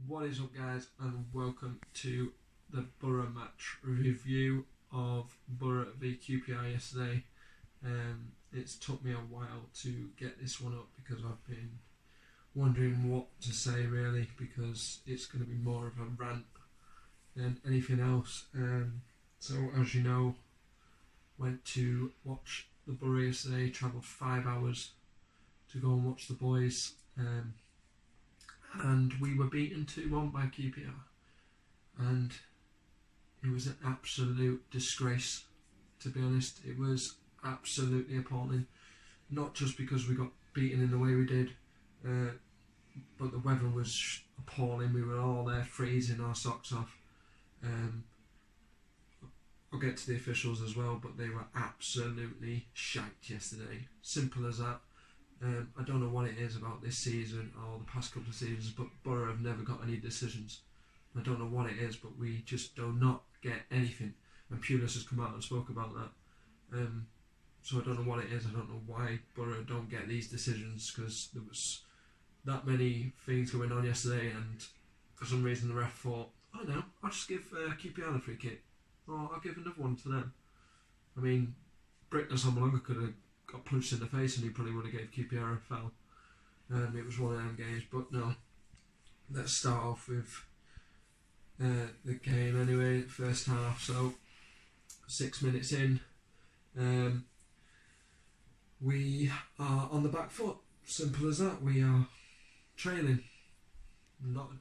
What is up, guys, and welcome to the Borough match review of Borough v QPR yesterday. It's took me a while to get this one up because I've been wondering what to say, really, because it's going to be more of a rant than anything else. So, as you know, went to watch the Borough yesterday, travelled 5 hours to go and watch the boys. And we were beaten 2-1 by QPR, and it was an absolute disgrace, to be honest. It was absolutely appalling, not just because we got beaten in the way we did, but the weather was appalling. We were all there freezing our socks off. I'll get to the officials as well, but they were absolutely shite yesterday. Simple as that. I don't know what it is about this season or the past couple of seasons, but Borough have never got any decisions. I don't know what it is, but we just do not get anything. And Pulis has come out and spoke about that. So I don't know what it is. I don't know why Borough don't get these decisions, because there was that many things going on yesterday, and for some reason the ref thought, oh no, I'll just give QPR a free kick, or I'll give another one to them. I mean, Brickness on Malonga could have got punched in the face and he probably would have gave QPR a foul. It was one of them games, but no. Let's start off with the game anyway, first half. So 6 minutes in, we are on the back foot. Simple as that. We are trailing. Don't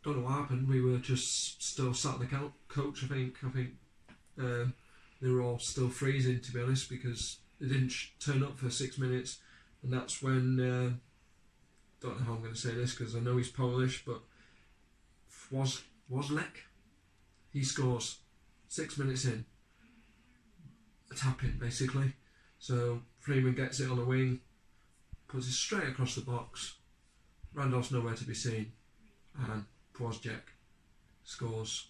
know what happened. We were just still sat on the coach. I think they were all still freezing, to be honest, because they didn't turn up for 6 minutes, and that's when don't know how I'm going to say this because I know he's Polish, but Wozlek, he scores 6 minutes in, a tap in basically. So Freeman gets it on the wing, puts it straight across the box. Randolph's nowhere to be seen, and Wozlek scores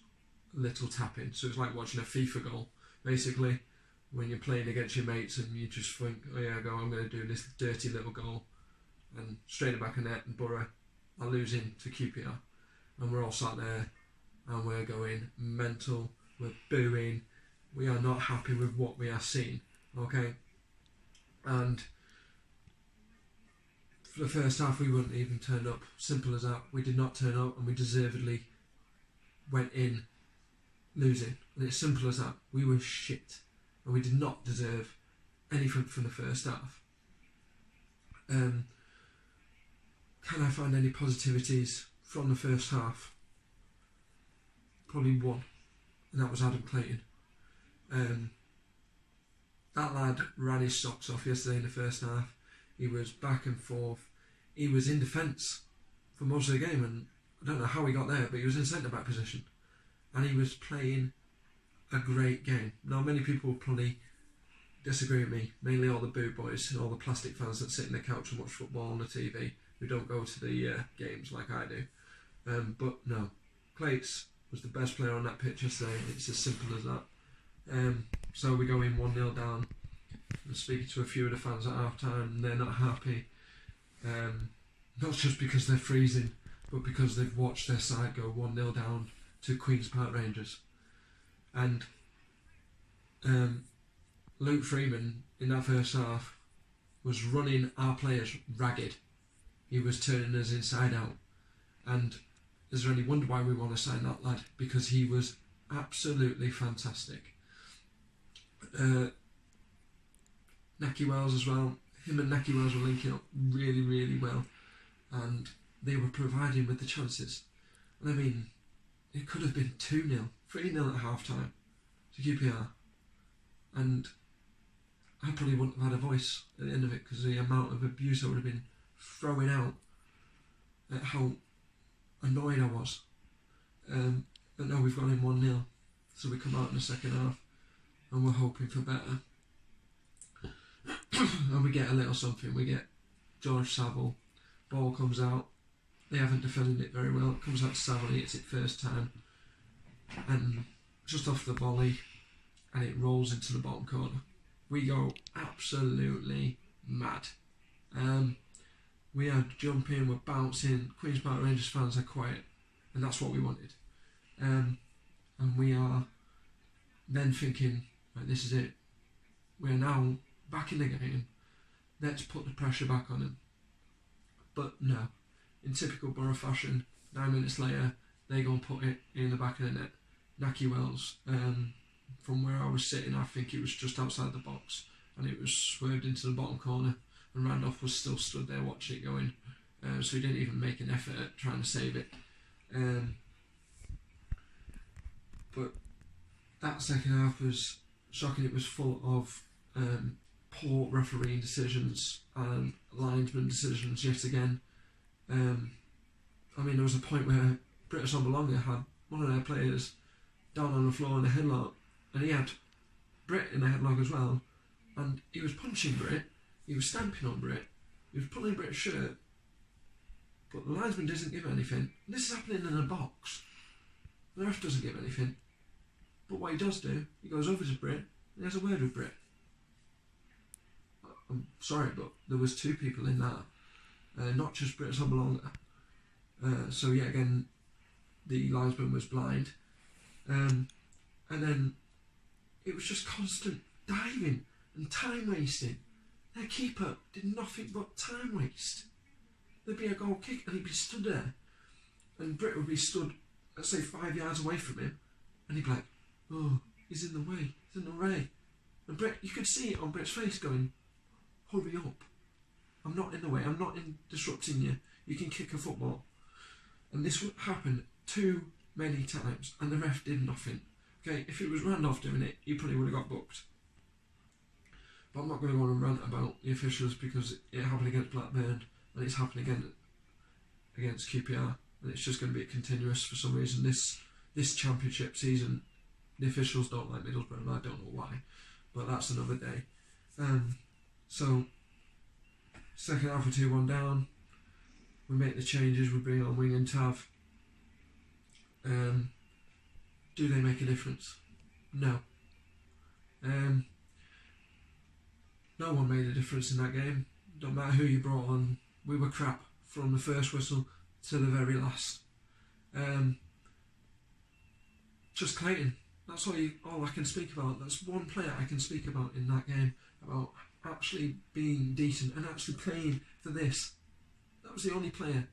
a little tap in. So it's like watching a FIFA goal, basically, when you're playing against your mates and you just think, oh yeah, I'm going to do this dirty little goal, and straight in the back of net, and Borough are losing to QPR, and we're all sat there and we're going mental, we're booing, we are not happy with what we are seeing, okay? And for the first half we wouldn't even turn up, simple as that. We did not turn up, and we deservedly went in losing, and it's simple as that. We were shit, and we did not deserve anything from the first half. Can I find any positivities from the first half? Probably one, and that was Adam Clayton. That lad ran his socks off yesterday in the first half. He was back and forth. He was in defence for most of the game, and I don't know how he got there, but he was in centre-back position, and he was playing a great game. Now, many people will probably disagree with me, mainly all the boo boys and all the plastic fans that sit on the couch and watch football on the TV, who don't go to the games like I do. But no, Clates was the best player on that pitch yesterday. It's as simple as that. So we go in 1-0 down. I'm speaking to a few of the fans at half time, and they're not happy. Not just because they're freezing, but because they've watched their side go 1-0 down to Queen's Park Rangers. And Luke Freeman in that first half was running our players ragged. He was turning us inside out. And is there any wonder why we want to sign that lad? Because he was absolutely fantastic. Necky Wells as well. Him and Necky Wells were linking up really, really well, and they were providing with the chances. And I mean, it could have been 2-0, 3-0 at half time to QPR, and I probably wouldn't have had a voice at the end of it because the amount of abuse I would have been throwing out at how annoyed I was. But no, we've gone in 1-0, so we come out in the second half and we're hoping for better. And we get a little something. We get George Saville, ball comes out, they haven't defended it very well, it comes out to Saville, he hits it first time, and just off the volley, and it rolls into the bottom corner. We go absolutely mad. We are jumping, we're bouncing. Queen's Park Rangers fans are quiet, and that's what we wanted. And we are then thinking, right, this is it. We're now back in the game. Let's put the pressure back on them. But no, in typical Borough fashion, 9 minutes later, they go and put it in the back of the net. Naki Wells, from where I was sitting, I think it was just outside the box, and it was swerved into the bottom corner, and Randolph was still stood there watching it going, so he didn't even make an effort at trying to save it. But that second half was shocking. It was full of poor refereeing decisions and linesman decisions yet again. I mean, there was a point where British Ombalonga had one of their players down on the floor in a headlock, and he had Britt in a headlock as well, and he was punching Britt, he was stamping on Britt, he was pulling Britt's shirt, but the linesman doesn't give anything. And this is happening in a box. The ref doesn't give anything. But what he does do, he goes over to Britt and he has a word with Britt. I'm sorry, but there was 2 people in that, not just British Ombalonga. So yet again, the linesman was blind. And then it was just constant diving and time wasting. Their keeper did nothing but time waste. There'd be a goal kick and he'd be stood there, and Britt would be stood, let's say 5 yards away from him, and he'd be like, oh, he's in the way, he's in the way. And Britt, you could see it on Britt's face going, hurry up, I'm not in the way, I'm not disrupting you, you can kick a football. And this would happen too many times, and the ref did nothing. Okay, if it was Randolph doing it, he probably would have got booked. But I'm not going to go on and rant about the officials, because it happened against Blackburn, and it's happened again against QPR, and it's just going to be continuous for some reason. This championship season, the officials don't like Middlesbrough, and I don't know why, but that's another day. So, second half, we're 2-1 down. We make the changes, we bring on Wing and Tav. Do they make a difference? No. No one made a difference in that game. Don't matter who you brought on, we were crap from the first whistle to the very last. Just Clayton. That's all I can speak about. That's one player I can speak about in that game, about actually being decent and actually playing for this. That was the only player.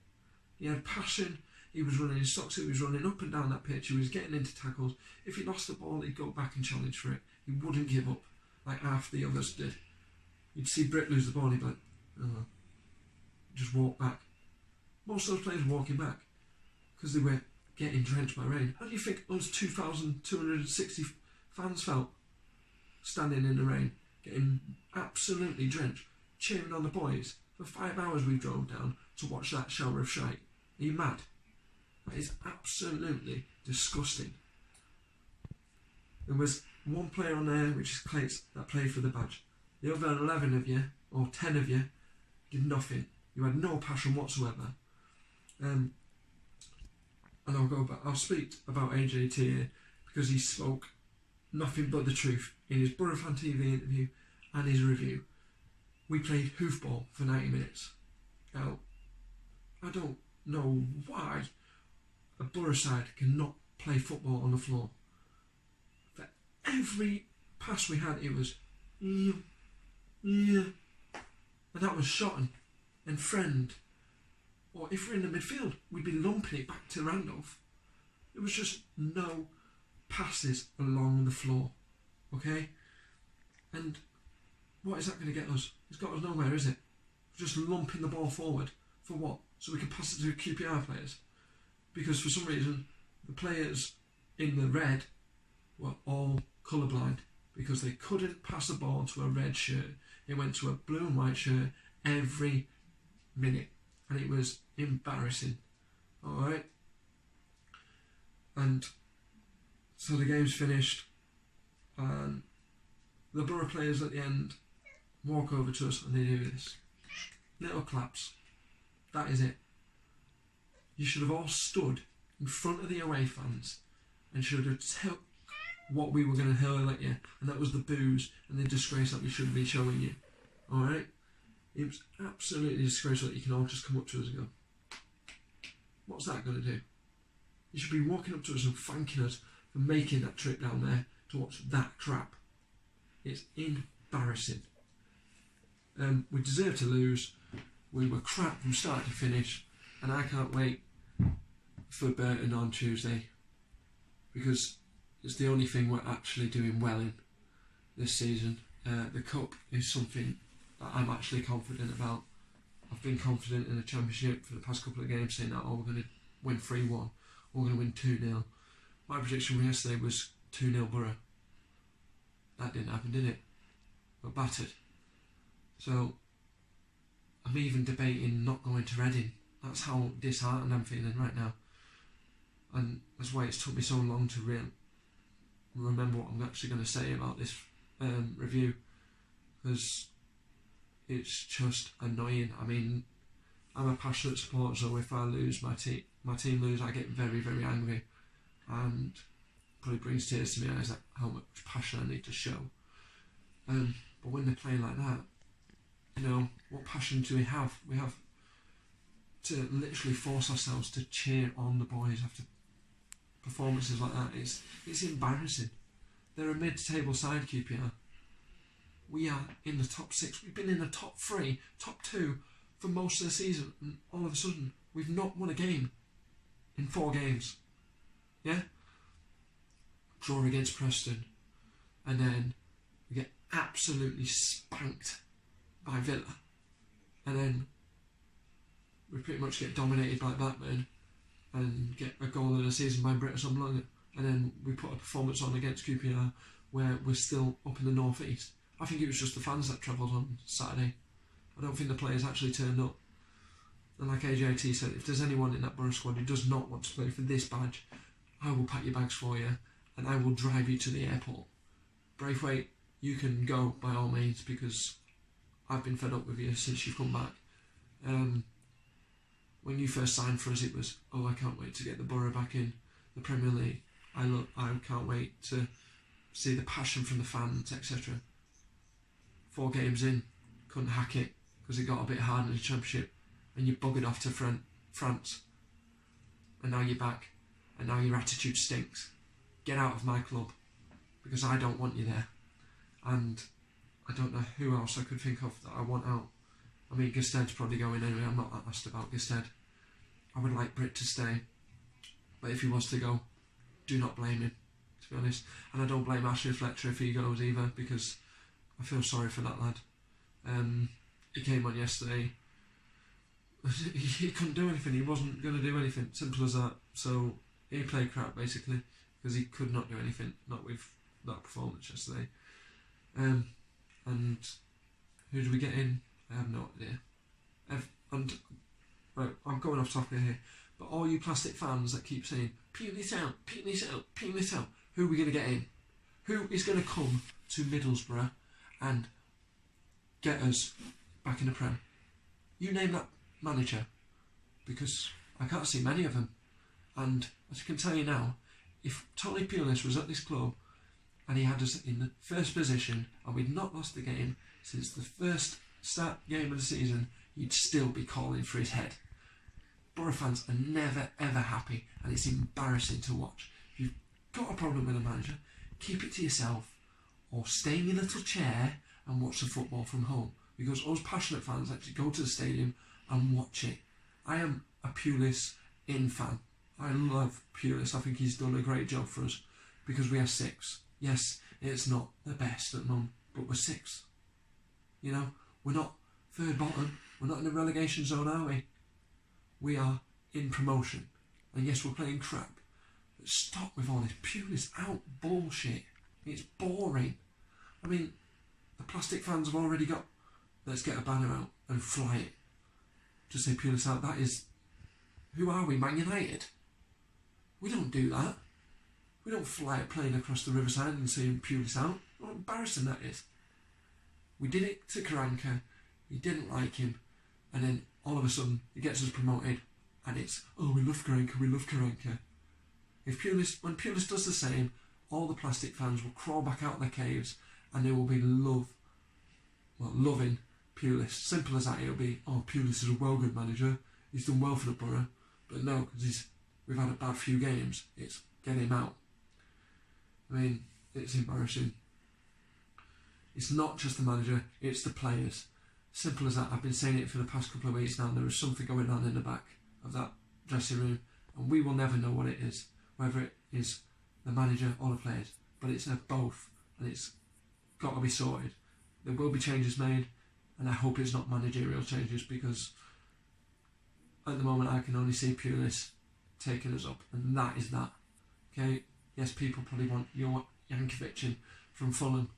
He had passion, he was running his socks, he was running up and down that pitch, he was getting into tackles. If he lost the ball, he'd go back and challenge for it. He wouldn't give up like half the others did. You'd see Britt lose the ball and he'd be like, oh, just walk back. Most of those players were walking back because they were getting drenched by rain. How do you think those 2,260 fans felt standing in the rain, getting absolutely drenched, cheering on the boys? For 5 hours we drove down to watch that shower of shite. Are you mad? That is absolutely disgusting. There was one player on there, which is Clates, that played for the badge. The other 11 of you, or 10 of you, did nothing. You had no passion whatsoever. And I'll speak about AJT here, because he spoke nothing but the truth in his Borough Fan TV interview and his review. We played hoofball for 90 minutes. Now, I don't know why a Borough side cannot play football on the floor. For every pass we had, it was yeah, and that was Shotton and Friend. Or if we're in the midfield, we'd be lumping it back to Randolph. There was just no passes along the floor, okay? And what is that going to get us? It's got us nowhere, is it? Just lumping the ball forward. For what? So we can pass it to QPR players? Because for some reason, the players in the red were all colourblind, because they couldn't pass the ball to a red shirt. It went to a blue and white shirt every minute. And it was embarrassing. Alright? And so the game's finished, and the Borough players at the end walk over to us and they do this. Little claps. That is it. You should have all stood in front of the away fans and should have took what we were going to hurl at you, and that was the boos and the disgrace that we should be showing you. Alright? It was absolutely disgraceful that you can all just come up to us and go, what's that going to do? You should be walking up to us and thanking us for making that trip down there to watch that crap. It's embarrassing. We deserve to lose. We were crap from start to finish, and I can't wait for Burton on Tuesday, because it's the only thing we're actually doing well in this season. The Cup is something that I'm actually confident about. I've been confident in the Championship for the past couple of games, saying that, we're going to win 3-1, or we're going to win 2-0. My prediction from yesterday was 2-0 Borough. That didn't happen, did it? We're battered. So I'm even debating not going to Reading. That's how disheartened I'm feeling right now. And that's why it's took me so long to remember what I'm actually going to say about this review, because it's just annoying. I mean, I'm a passionate supporter, so if I lose, my team lose, I get very, very angry, and probably brings tears to my eyes at how much passion I need to show. But when they're playing like that, what passion do we have? We have to literally force ourselves to cheer on the boys after performances like that. It's embarrassing. They're a mid-table side, QPR. We are in the top 6. We've been in the top 3, top 2 for most of the season, and all of a sudden we've not won a game in 4 games. Yeah? Draw against Preston, and then we get absolutely spanked by Villa, and then we pretty much get dominated by Blackburn and get a goal of the season by British Umlung, and then we put a performance on against QPR where we're still up in the North East. I think it was just the fans that travelled on Saturday. I don't think the players actually turned up. And like AJT said, if there's anyone in that Borough squad who does not want to play for this badge, I will pack your bags for you and I will drive you to the airport. Braithwaite, you can go by all means, because I've been fed up with you since you've come back. When you first signed for us, it was, I can't wait to get the Borough back in the Premier League. I can't wait to see the passion from the fans, etc. 4 games in, couldn't hack it because it got a bit hard in the Championship, and you buggered off to France, and now you're back, and now your attitude stinks. Get out of my club, because I don't want you there. And I don't know who else I could think of that I want out. I mean, Gusted's probably going anyway. I'm not that asked about Gusted. I would like Britt to stay, but if he was to go, do not blame him, to be honest. And I don't blame Ashley Fletcher if he goes either, because I feel sorry for that lad. He came on yesterday. He couldn't do anything. He wasn't going to do anything. Simple as that. So he played crap basically, because he could not do anything. Not with that performance yesterday. And who do we get in? I have no idea. Right, I'm going off topic here, but all you plastic fans that keep saying, peel this out, peel this out, peel this out, who are we going to get in? Who is going to come to Middlesbrough and get us back in the Prem? You name that manager, because I can't see many of them. And as I can tell you now, if Tony Pulis was at this club and he had us in the first position and we'd not lost the game since the first start game of the season, you'd still be calling for his head. Borough fans are never ever happy, and it's embarrassing to watch. If you've got a problem with a manager, keep it to yourself, or stay in your little chair and watch the football from home, because us passionate fans actually go to the stadium and watch it. I am a Pulis in fan. I love Pulis. I think he's done a great job for us, because we are 6. Yes, it's not the best at the moment, but we're 6. We're not third bottom. We're not in the relegation zone, are we? We are in promotion. And yes, we're playing crap. But stop with all this Pulis out bullshit. It's boring. I mean, the plastic fans have already got, let's get a banner out and fly it. Just say Pulis out. That is, who are we, Man United? We don't do that. We don't fly a plane across the riverside and say Pulis out. How embarrassing that is. We did it to Karanka. He didn't like him, and then all of a sudden he gets us promoted, and it's, we love Karanka, we love Karanka. When Pulis does the same, all the plastic fans will crawl back out of their caves, and they will be loving Pulis. Simple as that. It'll be, oh, Pulis is a well good manager. He's done well for the Borough. But no, because we've had a bad few games. It's get him out. I mean, it's embarrassing. It's not just the manager, it's the players. Simple as that. I've been saying it for the past couple of weeks now. There is something going on in the back of that dressing room, and we will never know what it is, whether it is the manager or the players. But it's both, and it's got to be sorted. There will be changes made, and I hope it's not managerial changes, because at the moment I can only see Pulis taking us up, and that is that. Okay, yes, people probably want Jankovic in from Fulham,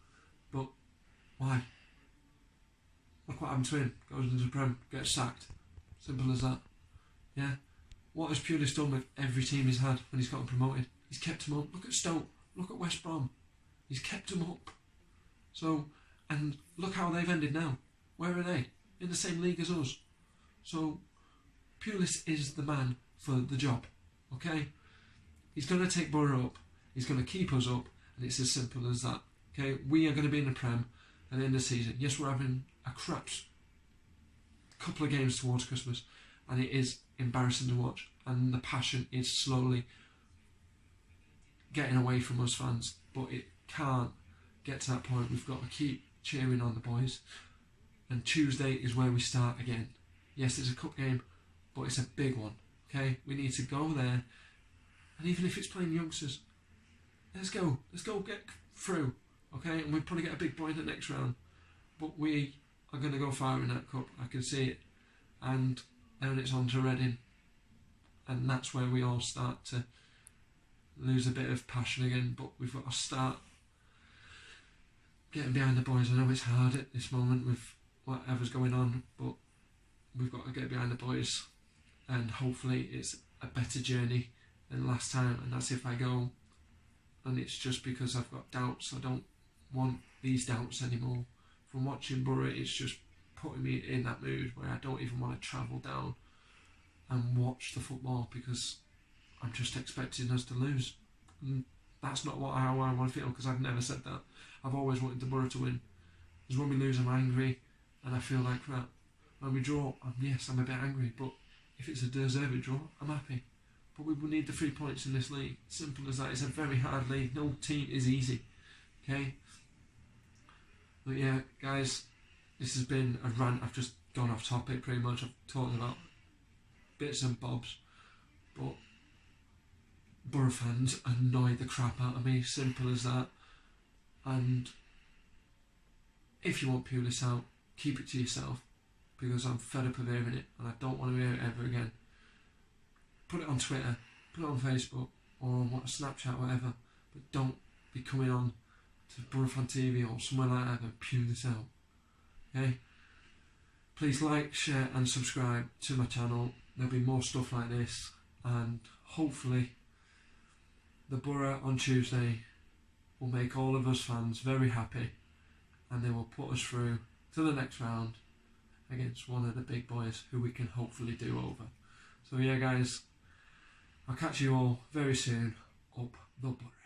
but why? Look what happened to him. Goes into the Prem, gets sacked. Simple as that. Yeah. What has Pulis done with every team he's had when he's gotten promoted? He's kept them up. Look at Stoke. Look at West Brom. He's kept them up. So, and look how they've ended now. Where are they? In the same league as us. So, Pulis is the man for the job. Okay? He's going to take Borough up. He's going to keep us up. And it's as simple as that. Okay? We are going to be in the Prem at the end of the season. Yes, we're having a crap couple of games towards Christmas. And it is embarrassing to watch. And the passion is slowly getting away from us fans. But it can't get to that point. We've got to keep cheering on the boys. And Tuesday is where we start again. Yes, it's a cup game, but it's a big one. Okay? We need to go there. And even if it's playing youngsters, let's go. Let's go get through. Okay? And we'll probably get a big boy in the next round. But we are going to go far in that cup. I can see it. And then it's on to Reading. And that's where we all start to lose a bit of passion again. But we've got to start getting behind the boys. I know it's hard at this moment with whatever's going on, but we've got to get behind the boys, and hopefully it's a better journey than last time. And that's if I go, and it's just because I've got doubts. I don't want these doubts anymore. From watching Borough, it's just putting me in that mood where I don't even want to travel down and watch the football, because I'm just expecting us to lose. And that's not how I want to feel, because I've never said that. I've always wanted the Borough to win. Because when we lose, I'm angry, and I feel like crap. When we draw, I'm a bit angry, but if it's a deserved draw, I'm happy. But we will need the 3 points in this league. Simple as that. It's a very hard league. No team is easy. Okay? But yeah, guys, this has been a rant. I've just gone off topic pretty much. I've talked about bits and bobs. But Borough fans annoy the crap out of me. Simple as that. And if you want Pulis out, keep it to yourself, because I'm fed up of hearing it and I don't want to hear it ever again. Put it on Twitter, put it on Facebook, or on Snapchat, whatever, but don't be coming on to Borough Fan TV or somewhere like that and pew this out. Okay? Please like, share and subscribe to my channel. There'll be more stuff like this, and hopefully the Borough on Tuesday will make all of us fans very happy, and they will put us through to the next round against one of the big boys who we can hopefully do over. So yeah, guys, I'll catch you all very soon up the Borough.